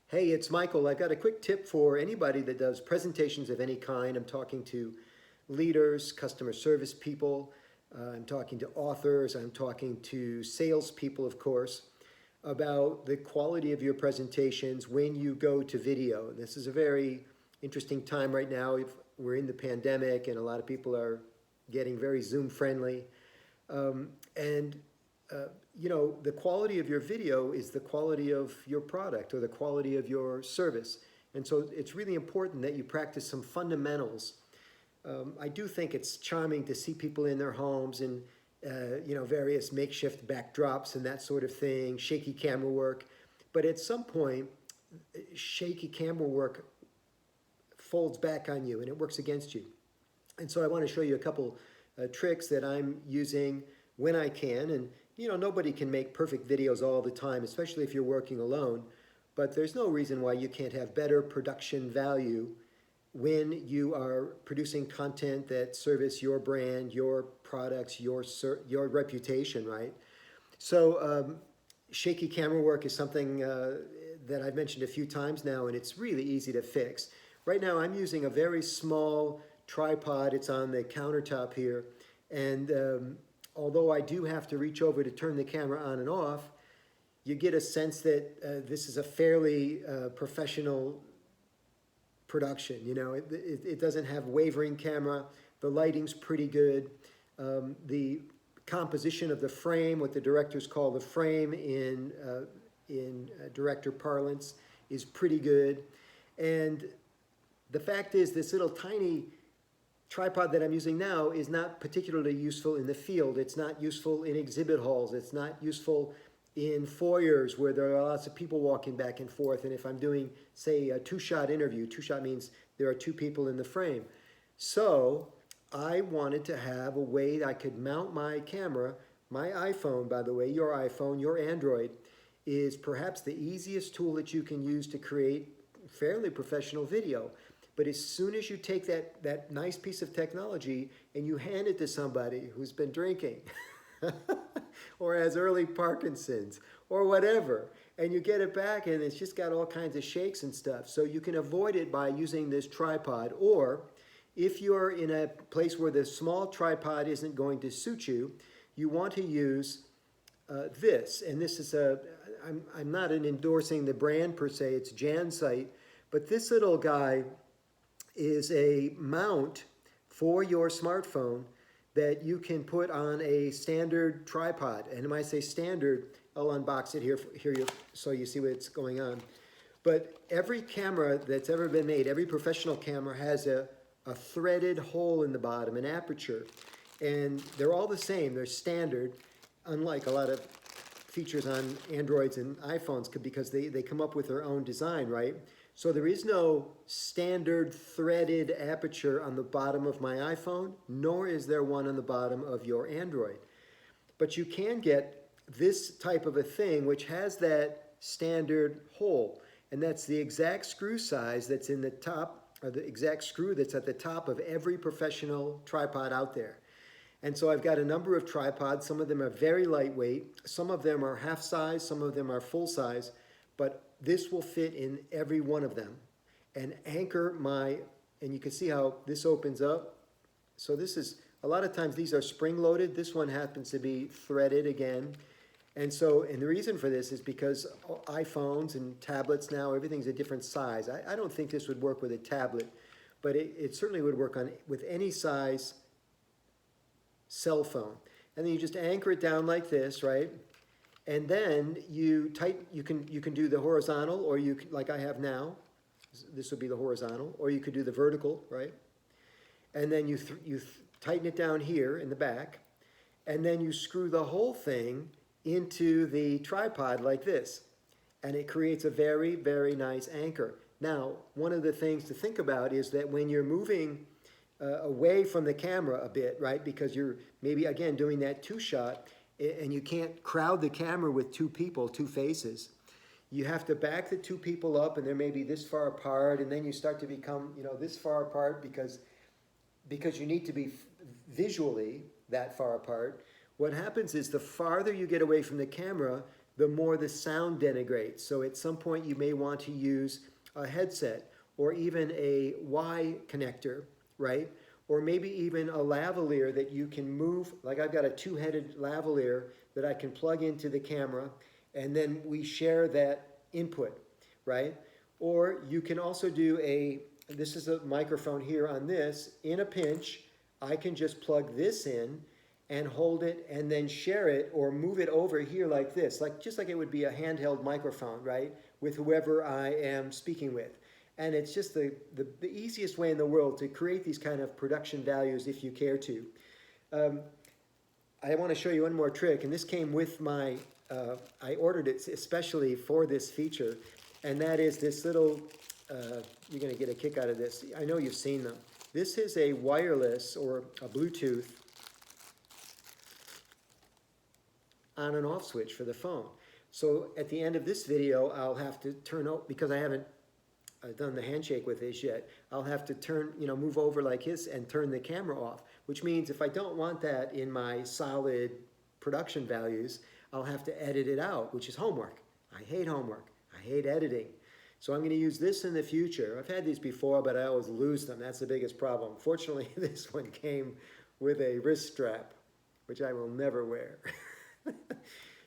Hey, it's Michael. I've got a quick tip for anybody that does presentations of any kind. I'm talking to leaders, customer service people, I'm talking to authors, I'm talking to salespeople, of course, about the quality of your presentations when you go to video. This is a very interesting time right now. We're in the pandemic and a lot of people are getting very Zoom friendly. And the quality of your video is the quality of your product or the quality of your service. And so it's really important that you practice some fundamentals. I do think it's charming to see people in their homes and, various makeshift backdrops and that sort of thing, shaky camera work. But at some point, shaky camera work folds back on you and it works against you. And so I want to show you a couple tricks that I'm using when I can. And nobody can make perfect videos all the time, especially if you're working alone. But there's no reason why you can't have better production value when you are producing content that service your brand, your products, your reputation, right? So shaky camera work is something that I've mentioned a few times now, and it's really easy to fix. Right now I'm using a very small tripod. It's on the countertop here. And although I do have to reach over to turn the camera on and off, you get a sense that this is a fairly professional production. It doesn't have wavering camera. The lighting's pretty good. The composition of the frame, what the directors call the frame in director parlance, is pretty good. And the fact is, this little tiny tripod that I'm using now is not particularly useful in the field. It's not useful in exhibit halls. It's not useful in foyers where there are lots of people walking back and forth. And if I'm doing, say, a two-shot interview, two-shot means there are two people in the frame. So I wanted to have a way that I could mount my camera. My iPhone, by the way, your iPhone, your Android, is perhaps the easiest tool that you can use to create fairly professional video. But as soon as you take that nice piece of technology and you hand it to somebody who's been drinking or has early Parkinson's or whatever, and you get it back and it's just got all kinds of shakes and stuff. So you can avoid it by using this tripod, or if you're in a place where the small tripod isn't going to suit you, you want to use this. And this is I'm not endorsing the brand per se, it's Jansite, but this little guy is a mount for your smartphone that you can put on a standard tripod. And when I say standard, I'll unbox it here so you see what's going on. But every camera that's ever been made, every professional camera has a threaded hole in the bottom, an aperture. And they're all the same, they're standard, unlike a lot of features on Androids and iPhones because they come up with their own design, right? So there is no standard threaded aperture on the bottom of my iPhone, nor is there one on the bottom of your Android. But you can get this type of a thing which has that standard hole, and that's the exact screw size that's in the top, or the exact screw that's at the top of every professional tripod out there. And so I've got a number of tripods. Some of them are very lightweight. Some of them are half size. Some of them are full size. But this will fit in every one of them and anchor and you can see how this opens up. So this is, a lot of times these are spring loaded. This one happens to be threaded again. And the reason for this is because iPhones and tablets now, everything's a different size. I don't think this would work with a tablet, but it certainly would work with any size cell phone. And then you just anchor it down like this, right? And then you can do the horizontal, or like I have now, this would be the horizontal, or you could do the vertical, right? And then you tighten it down here in the back, and then you screw the whole thing into the tripod like this, and it creates a very, very nice anchor. Now, one of the things to think about is that when you're moving away from the camera a bit, right, because you're maybe, again, doing that two-shot, and you can't crowd the camera with two people, two faces. You have to back the two people up, and they're maybe this far apart, and then you start to become, this far apart because you need to be visually that far apart. What happens is the farther you get away from the camera, the more the sound denigrates. So at some point you may want to use a headset or even a Y connector, right? Or maybe even a lavalier that you can move, like I've got a two-headed lavalier that I can plug into the camera, and then we share that input, right? Or you can also do this is a microphone here on this, in a pinch, I can just plug this in and hold it and then share it or move it over here like this, just like it would be a handheld microphone, right? With whoever I am speaking with. And it's just the easiest way in the world to create these kind of production values if you care to. I want to show you one more trick, and this came with my, I ordered it especially for this feature, and that is this little, you're going to get a kick out of this. I know you've seen them. This is a wireless or a Bluetooth on and off switch for the phone. So at the end of this video, I'll have to turn out, because I haven't done the handshake with this yet, I'll have to turn, move over like this and turn the camera off, which means if I don't want that in my solid production values, I'll have to edit it out, which is homework. I hate homework. I hate editing. So I'm going to use this in the future. I've had these before, but I always lose them. That's the biggest problem. Fortunately, this one came with a wrist strap, which I will never wear.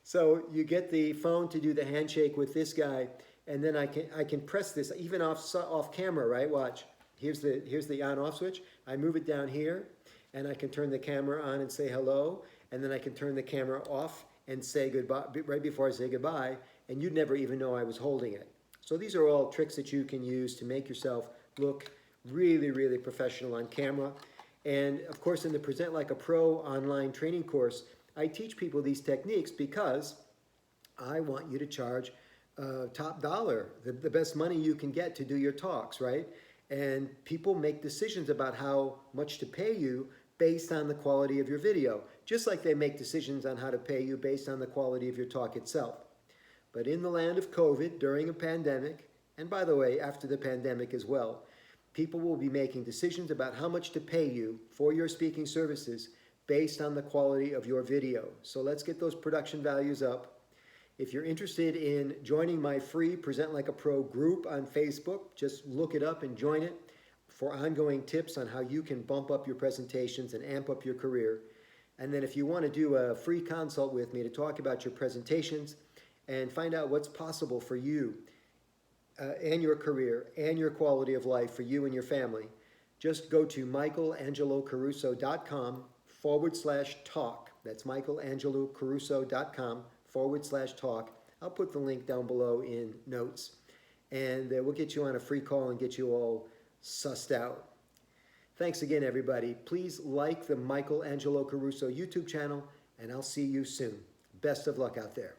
So you get the phone to do the handshake with this guy, and then I can press this even off camera, right? Watch. Here's the on-off switch. I move it down here, and I can turn the camera on and say hello, and then I can turn the camera off and say goodbye right before I say goodbye, and you'd never even know I was holding it. So these are all tricks that you can use to make yourself look really, really professional on camera. And of course, in the Present Like a Pro online training course, I teach people these techniques because I want you to charge top dollar, the best money you can get to do your talks, right? And people make decisions about how much to pay you based on the quality of your video, just like they make decisions on how to pay you based on the quality of your talk itself. But in the land of COVID, during a pandemic, and by the way, after the pandemic as well, people will be making decisions about how much to pay you for your speaking services based on the quality of your video. So let's get those production values up. If you're interested in joining my free Present Like a Pro group on Facebook, just look it up and join it for ongoing tips on how you can bump up your presentations and amp up your career. And then if you want to do a free consult with me to talk about your presentations and find out what's possible for you and your career and your quality of life for you and your family, just go to michaelangelocaruso.com/talk. That's michaelangelocaruso.com/talk. I'll put the link down below in notes, and we'll get you on a free call and get you all sussed out. Thanks again, everybody. Please like the Michael Angelo Caruso YouTube channel, and I'll see you soon. Best of luck out there.